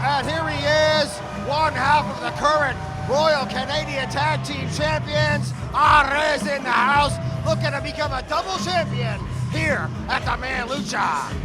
And here he is, one half of the current Royal Canadian Tag Team Champions, AREZ in the house, looking to become a double champion here at the Man Lucha.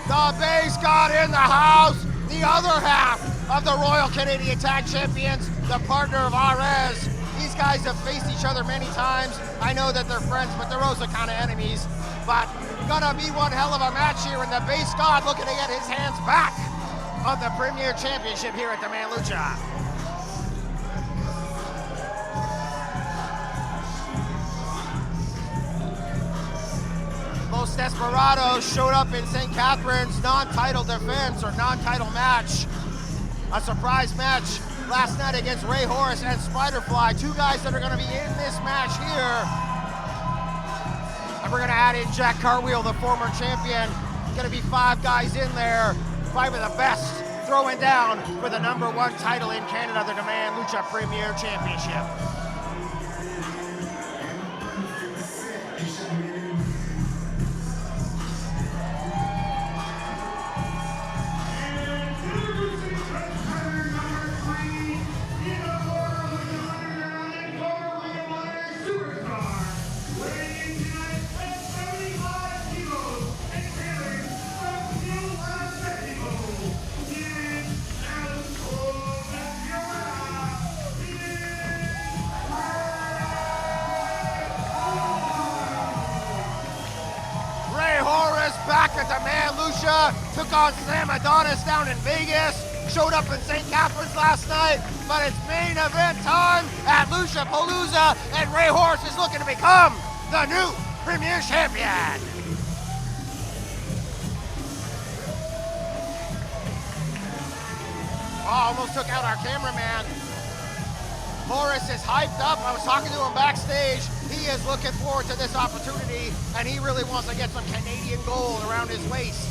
The Base God in the house, the other half of the Royal Canadian Tag Champions, the partner of AREZ. These guys have faced each other many times. I know that they're friends, but they're also kind of enemies. But gonna be one hell of a match here, and the Base God looking to get his hands back on the Premier Championship here at the Man Lucha. Los Desperados showed up in St. Catharines non-title defense or non-title match. A surprise match last night against HORUS and SPIDERFLY, two guys that are going to be in this match here. And we're going to add in Jack CARTWHEEL, the former champion. Going to be 5 guys in there, 5 of the best, throwing down for the #1 title in Canada, the Man Lucha Premier Championship. Back at the Man Lucha, took on Sam Adonis down in Vegas, showed up in St. Catharines last night, but it's main event time at LUCHAPALOOZA, and HORUS is looking to become the new Premier Champion. Oh, almost took out our cameraman. HORUS is hyped up. I was talking to him backstage. He is looking forward to this opportunity, and he really wants to get some Canadian gold around his waist.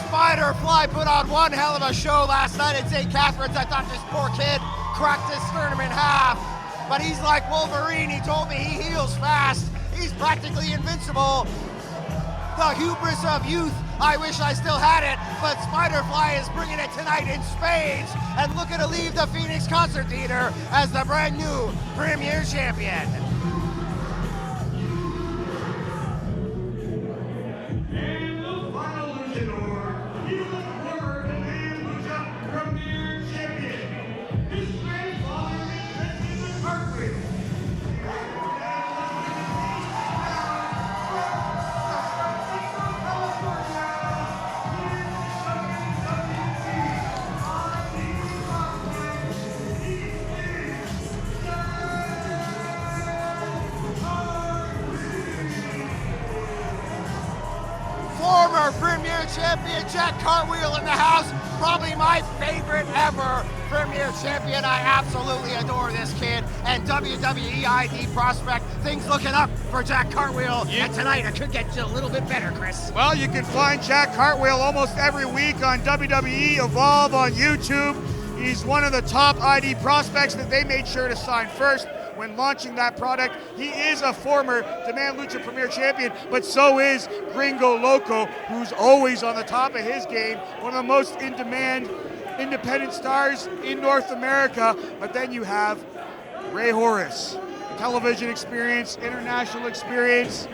SPIDERFLY put on one hell of a show last night at St. Catharines. I thought this poor kid cracked his sternum in half, but he's like Wolverine. He told me he heals fast. He's practically invincible. The hubris of youth, I wish I still had it, but SPIDERFLY is bringing it tonight in spades and looking to leave the Phoenix Concert Theater as the brand new Premier Champion. our Premier Champion, Jack Cartwheel in the house. Probably my favorite ever Premier Champion. I absolutely adore this kid. And WWE ID prospect, things looking up for Jack Cartwheel. And tonight it could get a little bit better, Chris. Well, you can find Jack Cartwheel almost every week on WWE Evolve on YouTube. He's one of the top ID prospects that they made sure to sign first when launching that product. He is a former Demand Lucha Premier Champion, but so is Gringo Loco, who's always on the top of his game, one of the most in-demand independent stars in North America. But then you have Rey Horus, television experience, international experience.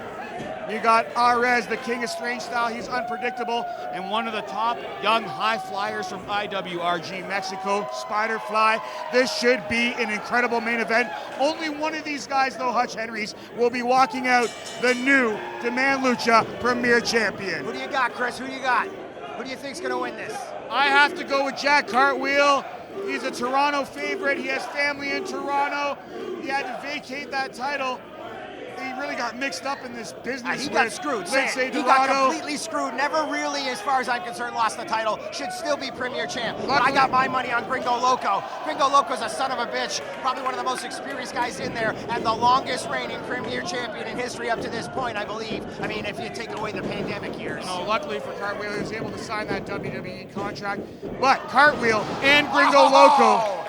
You got AREZ, the king of strange style. He's unpredictable and one of the top young high flyers from IWRG Mexico, SPIDERFLY. This should be an incredible main event. Only one of these guys, though, Hutch Henries, will be walking out the new Demand Lucha Premier Champion. Who do you got, Chris? Who do you got? Who do you think's gonna win this? I have to go with Jack Cartwheel. He's a Toronto favorite. He has family in Toronto. He had to vacate that title. He really got mixed up in this business. He got screwed. He got completely screwed. Never really, as far as I'm concerned, lost the title. Should still be Premier Champ. But I got my money on Gringo Loco. Gringo Loco's a son of a bitch. Probably one of the most experienced guys in there, and the longest reigning Premier Champion in history up to this point, I believe. I mean, if you take away the pandemic years. No, luckily for Cartwheel, he was able to sign that WWE contract. But Cartwheel and Gringo Loco,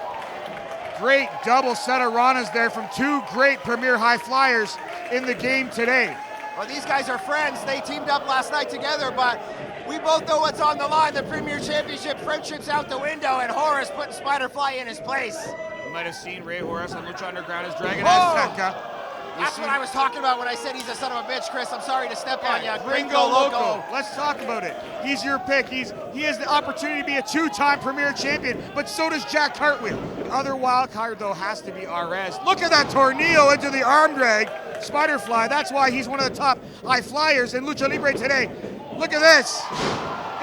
great double set of Ranas there from two great Premier high flyers in the game today. Well, these guys are friends. They teamed up last night together, but we both know what's on the line. The Premier Championship, friendship's out the window, and Horus putting SPIDERFLY in his place. You might have seen Rey Horus on Lucha Underground as Dragon Azteca. That's what I was talking about when I said he's a son of a bitch, Chris. I'm sorry to step on you. Gringo Loco. Let's talk about it. He's your pick. He has the opportunity to be a two-time Premier Champion, but so does Jack Cartwheel. The other wild card, though, has to be AREZ. Look at that tornillo into the arm drag. SPIDERFLY, that's why he's one of the top high flyers in Lucha Libre today. Look at this.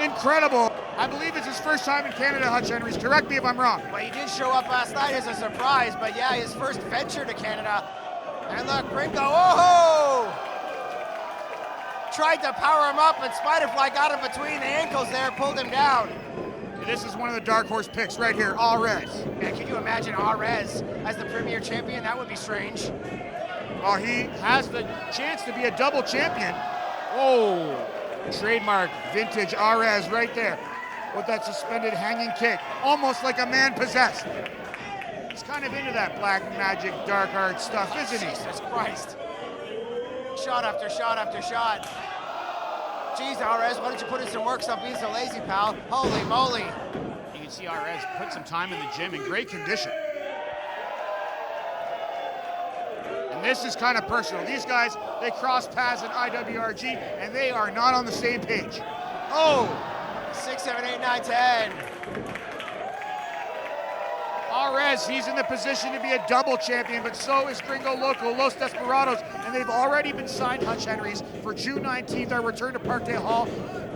Incredible. I believe it's his first time in Canada, Hutch Henries. Correct me if I'm wrong. Well, he did show up last night as a surprise, but yeah, his first venture to Canada. And look, Gringo, oh! Tried to power him up, and SPIDERFLY got him between the ankles there, pulled him down. This is one of the dark horse picks right here, AREZ. Man, can you imagine AREZ as the Premier Champion? That would be strange. Well, he has the chance to be a double champion. Oh, trademark vintage AREZ right there with that suspended hanging kick, almost like a man possessed. He's kind of into that black magic, dark art stuff, isn't he? Jesus Christ. Shot after shot after shot. Jeez, AREZ, why don't you put in some work? Stop being so lazy, pal. Holy moly. You can see AREZ put some time in the gym in great condition. And this is kind of personal. These guys, they cross paths in IWRG, and they are not on the same page. Oh! 6, 7, 8, 9, 10. AREZ, he's in the position to be a double champion, but so is Gringo Loco, Los Desperados, and they've already been signed, Hutch Henries, for June 19th, our return to Parkdale Hall.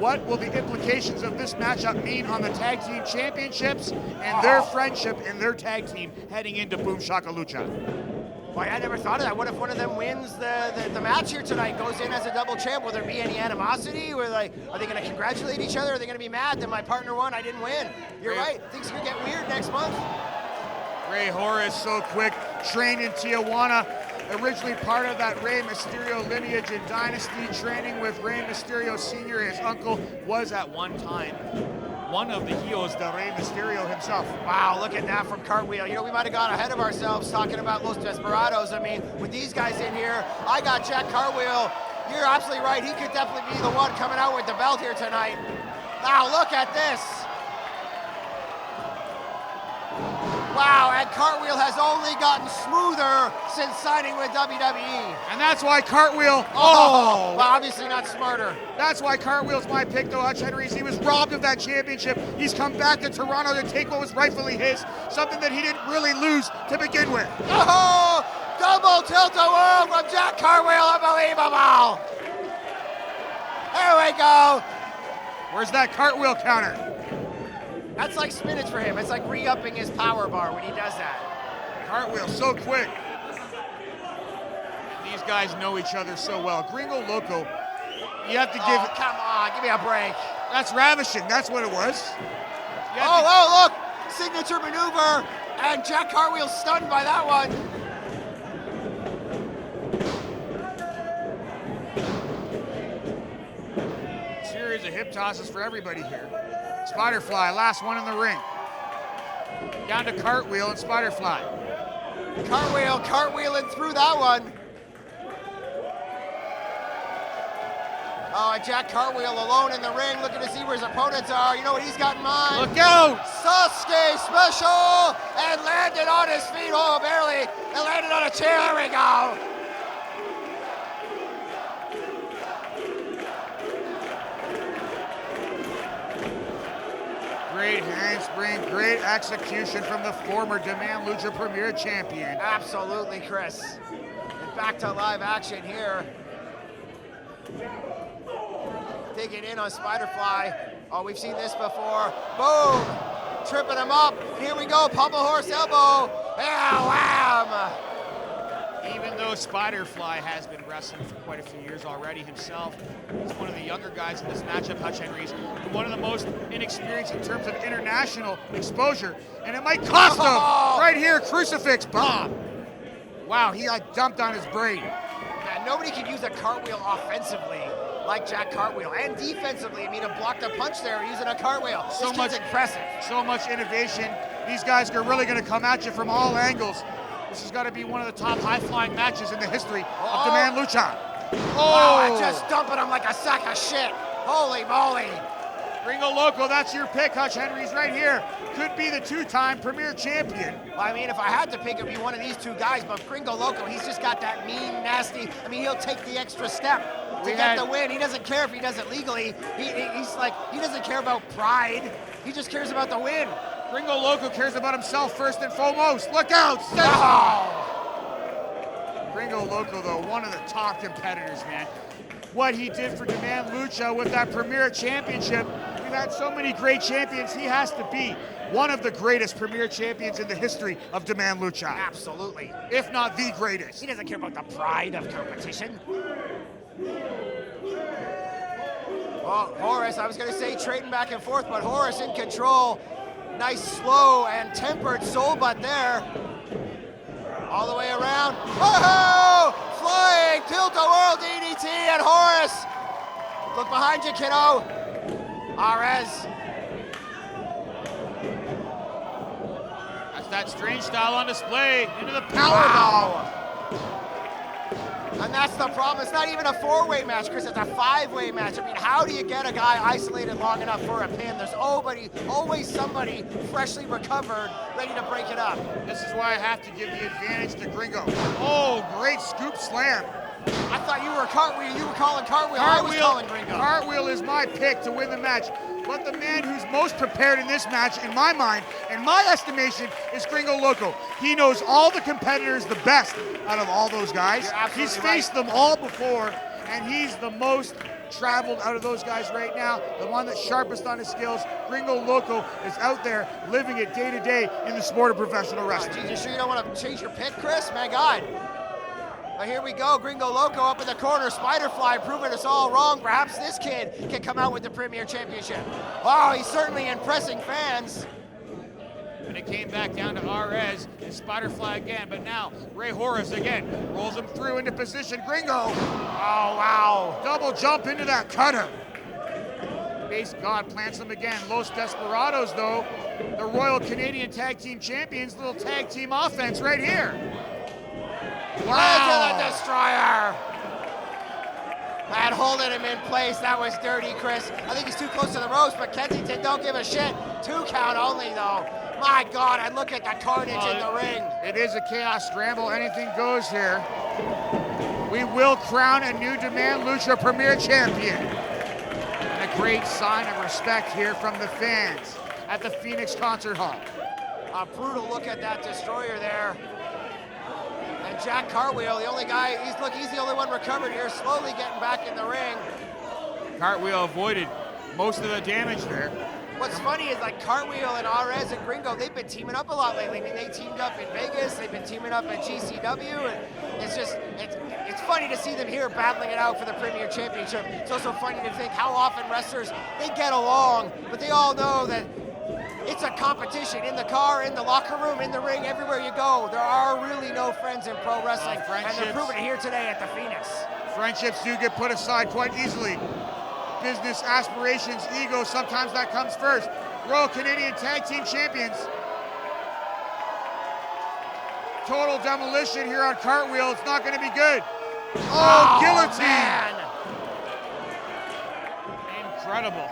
What will the implications of this matchup mean on the tag team championships and their friendship and their tag team heading into Boom Shaka Lucha? Why, I never thought of that. What if one of them wins the match here tonight, goes in as a double champ? Will there be any animosity? Are they going to congratulate each other? Are they going to be mad that my partner won, I didn't win? You're right. Things could get weird next month. Rey Horus, so quick, trained in Tijuana, originally part of that Rey Mysterio lineage and dynasty, training with Rey Mysterio Sr. His uncle was at one time one of the heroes, the Rey Mysterio himself. Wow, look at that from Cartwheel. You know, we might have gone ahead of ourselves talking about Los Desperados. I mean, with these guys in here, I got Jack Cartwheel. You're absolutely right. He could definitely be the one coming out with the belt here tonight. Wow, look at this. Wow, and Cartwheel has only gotten smoother since signing with WWE. And that's why Cartwheel, well, obviously not smarter. That's why Cartwheel's my pick, though, Hutch Henries. He was robbed of that championship. He's come back to Toronto to take what was rightfully his, something that he didn't really lose to begin with. Oh, double tilt-a-whirl from Jack Cartwheel, unbelievable. There we go. Where's that cartwheel counter? That's like spinach for him. It's like re-upping his power bar when he does that. Cartwheel so quick. These guys know each other so well. Gringo Loco, You have to give it. Come on, give me a break. That's ravishing. That's what it was. Oh, look! Signature maneuver, and Jack Cartwheel stunned by that one. Series of hip tosses for everybody here. Spiderfly, last one in the ring. Down to Cartwheel and Spiderfly. Cartwheel, cartwheeling through that one. Oh, and Jack Cartwheel alone in the ring, looking to see where his opponents are. You know what he's got in mind? Look out! Sasuke special! And landed on his feet, oh, barely. And landed on a chair, there we go. Great handspring, great execution from the former Demand Lucha Premier Champion. Absolutely, Chris. And back to live action here. Digging in on Spiderfly. Oh, we've seen this before. Boom! Tripping him up. And here we go, pummel horse elbow. Yeah, wham! Even though Spiderfly has been wrestling for quite a few years already himself, he's one of the younger guys in this matchup, Hutch HENRIES, and one of the most inexperienced in terms of international exposure. And it might cost him right here, crucifix bomb. Wow, he got dumped on his brain. Man, nobody can use a cartwheel offensively like Jack Cartwheel, and defensively. I mean, to block the punch there using a cartwheel. So This much kid's impressive. So much innovation. These guys are really going to come at you from all angles. This has got to be one of the top high-flying matches in the history of Demand Lucha. Wow, and just dumping him like a sack of shit. Holy moly. Gringo Loco, that's your pick, Hutch HENRIES right here. Could be the two-time Premier Champion. Well, I mean, if I had to pick, it'd be one of these two guys, but Gringo Loco, he's just got that mean, nasty, I mean, he'll take the extra step to get the win. He doesn't care if he does it legally. He's like, he doesn't care about pride. He just cares about the win. Gringo Loco cares about himself first and foremost. Look out! Gringo Loco, though, one of the top competitors, man. What he did for Demand Lucha with that Premier Championship. We've had so many great champions. He has to be one of the greatest Premier Champions in the history of Demand Lucha. Absolutely. If not the greatest. He doesn't care about the pride of competition. Oh, Horus, I was going to say trading back and forth, but Horus in control. Nice, slow, and tempered soul butt there. All the way around. Oh! Flying tilt-a-whirl DDT and Horus. Look behind you, kiddo. AREZ. That's that strange style on display. Into the powerbomb. And that's the problem. It's not even a four-way match, Chris. It's a five-way match. I mean, how do you get a guy isolated long enough for a pin? There's always somebody freshly recovered, ready to break it up. This is why I have to give the advantage to Gringo. Oh, great scoop slam. I thought you were cartwheel. You were calling cartwheel. I was calling Gringo. Cartwheel is my pick to win the match. But the man who's most prepared in this match, in my mind, in my estimation, is Gringo Loco. He knows all the competitors the best out of all those guys. He's faced them all before, and he's the most traveled out of those guys right now, the one that's sharpest on his skills. Gringo Loco is out there living it day to day in the sport of professional wrestling. You sure you don't want to change your pick, Chris? My God. But here we go, Gringo Loco up in the corner, Spiderfly proving us all wrong. Perhaps this kid can come out with the Premier Championship. Oh, he's certainly impressing fans. And it came back down to AREZ and Spiderfly again, but now Ray Horus again rolls him through into position. Gringo, oh wow. Double jump into that cutter. Base God plants him again. Los Desperados though, the Royal Canadian Tag Team Champions, little tag team offense right here. Wow. Into the Destroyer. And holding him in place, that was dirty, Chris. I think he's too close to the ropes, but Kensington don't give a shit. 2 count only though. My God, and look at the carnage in the ring. It is a chaos scramble, anything goes here. We will crown a new Demand Lucha Premier Champion. And a great sign of respect here from the fans at the Phoenix Concert Hall. A brutal look at that Destroyer there. And Jack Cartwheel, the only guy, he's the only one recovered here, slowly getting back in the ring. Cartwheel avoided most of the damage there. What's funny is like Cartwheel and AREZ and Gringo, they've been teaming up a lot lately. I mean, they teamed up in Vegas, they've been teaming up at GCW, and it's funny to see them here battling it out for the Premier Championship. It's also funny to think how often wrestlers, they get along, but they all know that it's a competition in the car, in the locker room, in the ring, everywhere you go. There are really no friends in pro wrestling, and they're proving it here today at the Phoenix. Friendships do get put aside quite easily. Business aspirations, ego, sometimes that comes first. Royal Canadian Tag Team Champions. Total demolition here on Cartwheel. It's not going to be good. Oh, guillotine! Man. Incredible.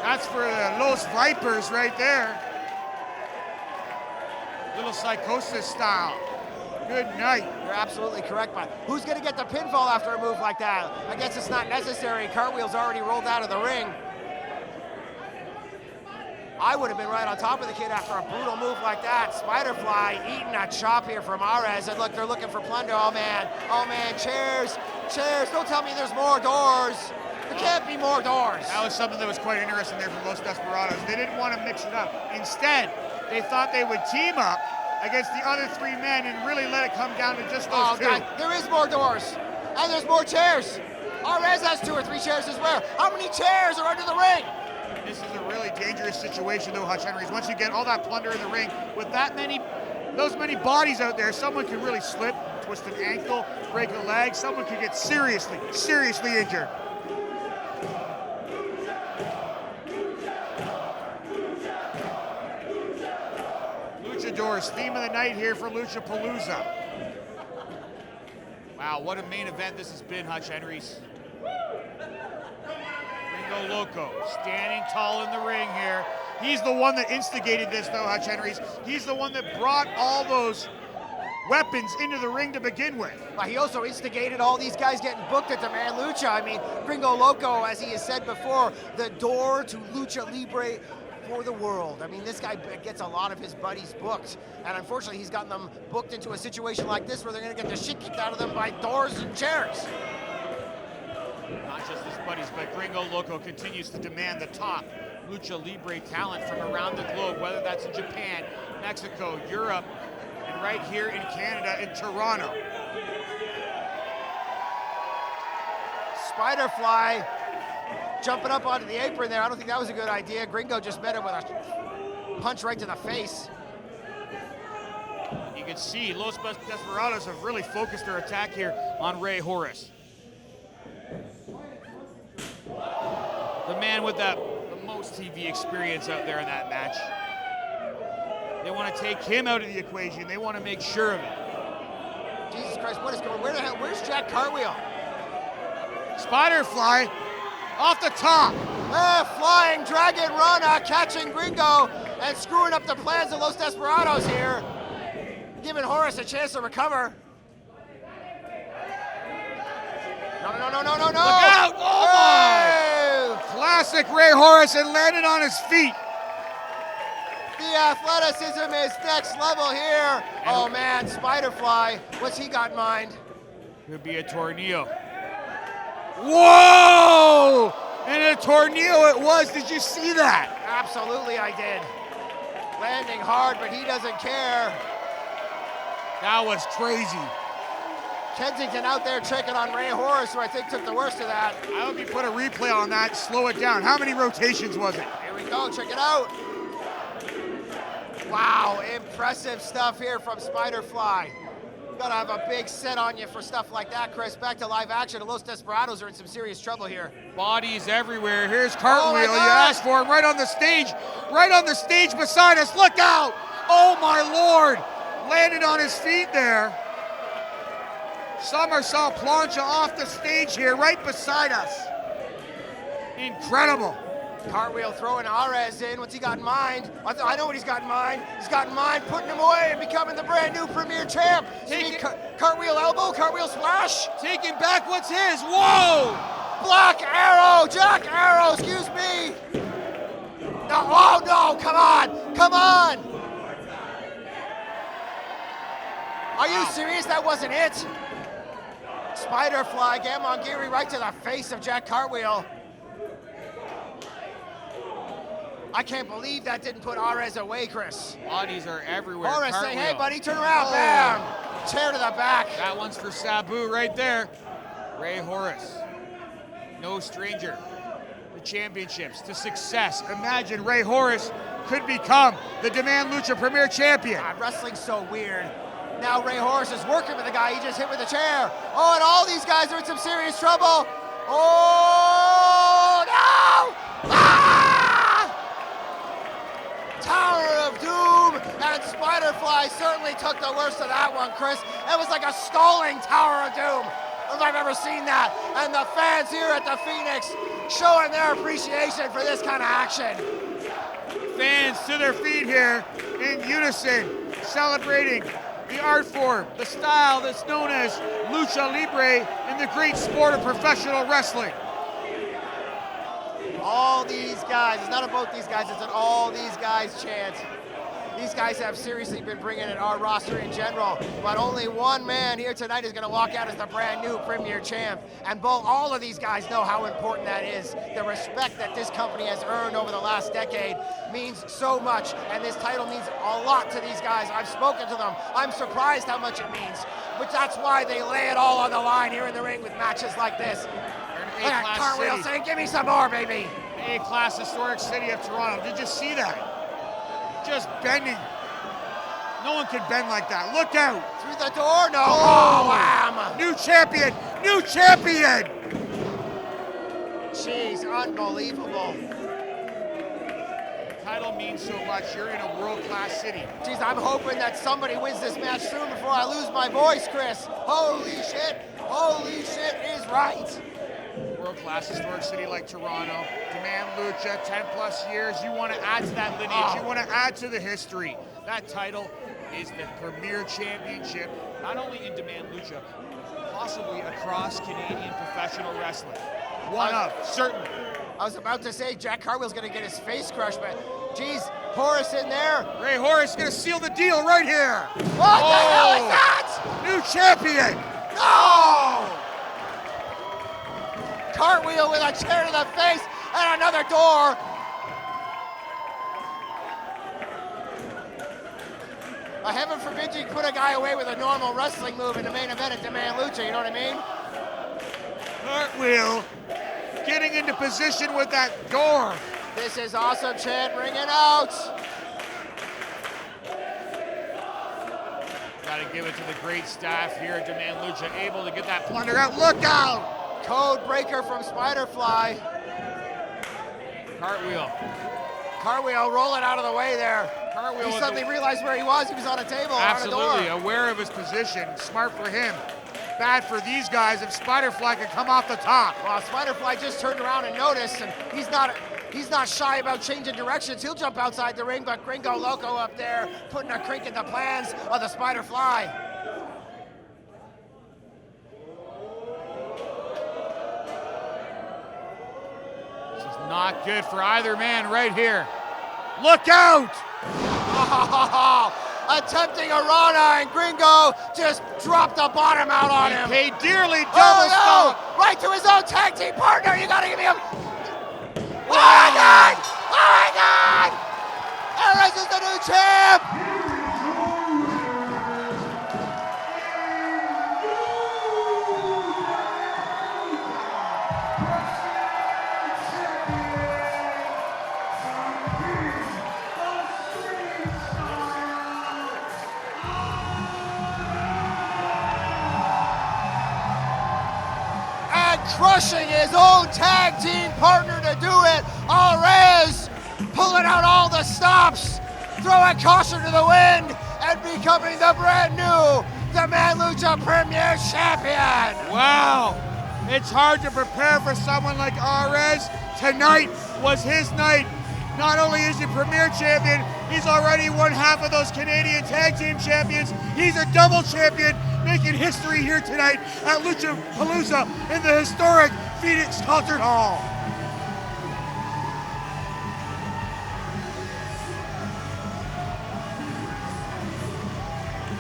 That's for the Los Vipers right there. Little psychosis style. Good night. You're absolutely correct, but who's going to get the pinfall after a move like that? I guess it's not necessary. Cartwheel's already rolled out of the ring. I would have been right on top of the kid after a brutal move like that. Spiderfly eating a chop here from AREZ. And look, they're looking for plunder. Oh man, chairs, chairs. Don't tell me there's more doors. There can't be more doors. That was something that was quite interesting there from Los Desperados. They didn't want to mix it up. Instead, they thought they would team up against the other three men and really let it come down to just those two. God, there is more doors, and there's more chairs. AREZ has 2 or 3 chairs as well. How many chairs are under the ring? This is a really dangerous situation though, Hutch Henries. Once you get all that plunder in the ring, with those many bodies out there, someone could really slip, twist an ankle, break a leg. Someone could get seriously injured. Luchadors, theme of the night here for LUCHAPALOOZA. Wow, what a main event this has been, Hutch Henries. Gringo Loco standing tall in the ring here. He's the one that instigated this though, Hutch Henries. He's the one that brought all those weapons into the ring to begin with. But he also instigated all these guys getting booked at the Man Lucha. I mean, Gringo Loco, as he has said before, the door to Lucha Libre for the world. I mean, this guy gets a lot of his buddies booked, and unfortunately he's gotten them booked into a situation like this where they're going to get the shit kicked out of them by doors and chairs. Not just his buddies, but Gringo Loco continues to demand the top Lucha Libre talent from around the globe, whether that's in Japan, Mexico, Europe, and right here in Canada, in Toronto. Spiderfly jumping up onto the apron there. I don't think that was a good idea. Gringo just met him with a punch right to the face. You can see Los Desperados have really focused their attack here on HORUS. The man with the most TV experience out there in that match. They want to take him out of the equation. They want to make sure of it. Jesus Christ, what is going on? Where the hell? Where's Jack Cartwheel? Spiderfly off the top. Flying Dragon Rana catching Gringo and screwing up the plans of Los Desperados here. Giving HORUS a chance to recover. No. Look out! Oh my! Classic HORUS, and landed on his feet. The athleticism is next level here. Oh man, Spiderfly, what's he got in mind? Could be a tornado. Whoa! And a tornado it was. Did you see that? Absolutely I did. Landing hard, but he doesn't care. That was crazy. Kensington out there checking on HORUS, who I think took the worst of that. I hope you put a replay on that, slow it down. How many rotations was it? Here we go, check it out. Wow, impressive stuff here from Spiderfly. Gotta have a big set on you for stuff like that, Chris. Back to live action, and Los Desperados are in some serious trouble here. Bodies everywhere. Here's Cartwheel. Oh you asked for him right on the stage beside us. Look out! Oh my Lord! Landed on his feet there. Somersault plancha off the stage here, right beside us. Incredible. Cartwheel throwing AREZ in. What's he got in mind? I know what he's got in mind. He's got in mind putting him away and becoming the brand new Premier Champ. Cartwheel elbow, cartwheel splash. Taking back what's his. Whoa! Black Arrow, Jack Arrow, excuse me. No, oh no, come on. Are you serious? That wasn't it. Spiderfly, Gamongiri right to the face of Jack Cartwheel. I can't believe that didn't put AREZ away, Chris. Bodies are everywhere. HORUS saying, hey buddy, turn around, bam. Chair to the back. That one's for Sabu right there. Rey Horus, no stranger to championships, to success. Imagine Rey Horus could become the Demand Lucha Premier Champion. God, wrestling's so weird. Now Rey Horus is working with the guy he just hit with a chair. Oh, and all these guys are in some serious trouble. Oh, no! Ah! Tower of Doom and Spiderfly certainly took the worst of that one, Chris. It was like a stalling Tower of Doom, if I've ever seen that. And the fans here at the Phoenix showing their appreciation for this kind of action. Fans to their feet here in unison, celebrating the art form, the style that's known as Lucha Libre in the great sport of professional wrestling. All these guys, it's not about these guys, it's an all these guys chant. These guys have seriously been bringing in our roster in general, but only one man here tonight is going to walk out as the brand new Premier Champ. And all of these guys know how important that is. The respect that this company has earned over the last decade means so much, and this title means a lot to these guys. I've spoken to them. I'm surprised how much it means, but that's why they lay it all on the line here in the ring with matches like this. Look at Cartwheel saying, give me some more, baby. A-class historic city of Toronto. Did you see that? Just bending. No one can bend like that. Look out. Through the door? No. Oh, wham. New champion. New champion. Jeez, unbelievable. Title means so much. You're in a world-class city. Jeez, I'm hoping that somebody wins this match soon before I lose my voice, Chris. Holy shit is right. World-class historic city like Toronto, Demand Lucha, 10 plus years. You want to add to that lineage. You want to add to the history. That title is the Premier Championship, not only in Demand Lucha, possibly across Canadian professional wrestling. Certainly. I was about to say Jack Cartwheel's going to get his face crushed, but geez, Horus in there. Rey Horus is going to seal the deal right here. What the hell is that? New champion. No! Cartwheel with a chair to the face and another door. Heaven forbid you put a guy away with a normal wrestling move in the main event at Demand Lucha, you know what I mean? Cartwheel getting into position with that door. This is awesome, chant ringing out. Gotta give it to the great staff here at Demand Lucha, able to get that plunder out. Look out! Code breaker from Spiderfly. Cartwheel rolling out of the way there. He suddenly realized where he was. He was on a table. Absolutely, on a door. aware of his position. Smart for him. Bad for these guys if Spiderfly can come off the top. Well, Spiderfly just turned around and noticed, and he's not shy about changing directions. He'll jump outside the ring, but Gringo Loco up there putting a crink in the plans of the Spiderfly. Not good for either man right here. Look out! Attempting a Rana, and Gringo just dropped the bottom out on him. Paid dearly, double stomp. Right to his own tag team partner. You gotta give me him. Oh my God! Oh my God! AREZ is the new champ. Crushing his own tag team partner to do it. AREZ pulling out all the stops, throwing caution to the wind, and becoming the brand new Demand Lucha Premier Champion. Wow, it's hard to prepare for someone like AREZ. Tonight was his night. Not only is he Premier Champion, he's already won half of those Canadian Tag Team Champions. He's a double champion, making history here tonight at LuchaPalooza in the historic Phoenix Concert Hall.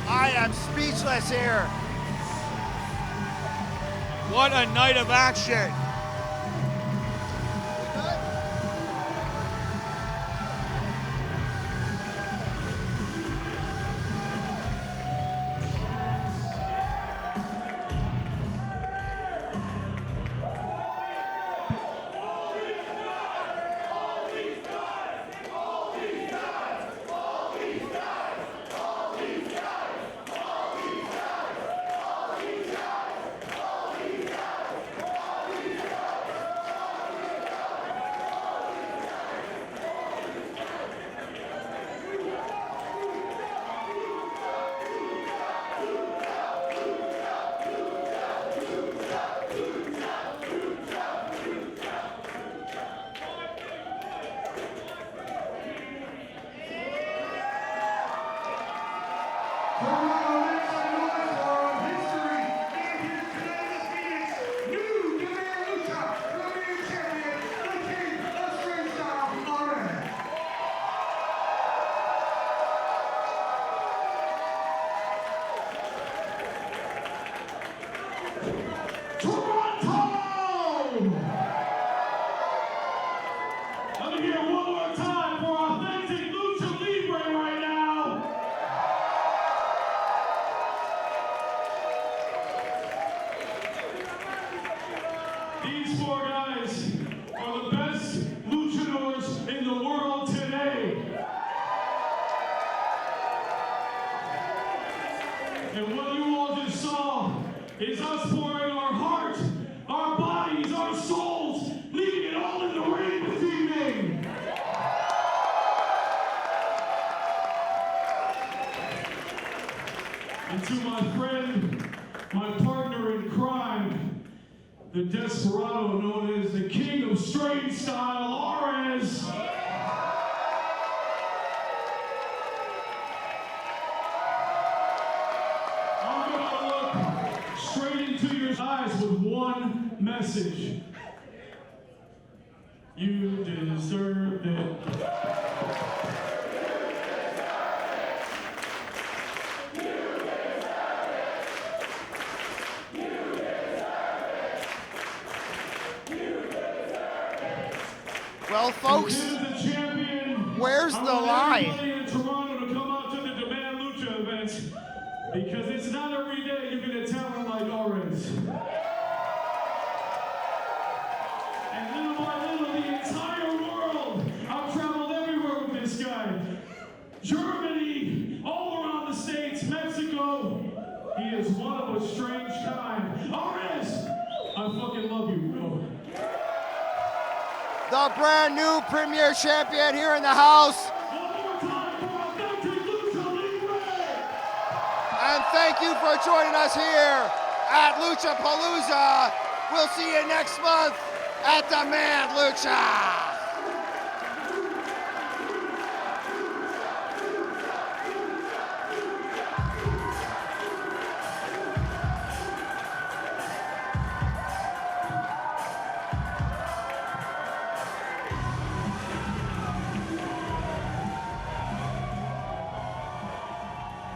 I am speechless here. What a night of action. to my friend, my partner in crime, the desperado known as the king of strange style, AREZ. I'm gonna look straight into your eyes with one message. You deserve it. Well, folks, where's the line? Everybody in Toronto to come out to the Demand Lucha events, because it's not every day you get a talent like AREZ. And little by little, the entire world, I've traveled everywhere with this guy. Germany, all around the States, Mexico. He is one of a strange kind. AREZ, I fucking love you, bro. The brand new Premier Champion here in the house. And thank you for joining us here at LUCHAPALOOZA. We'll see you next month at Demand Lucha.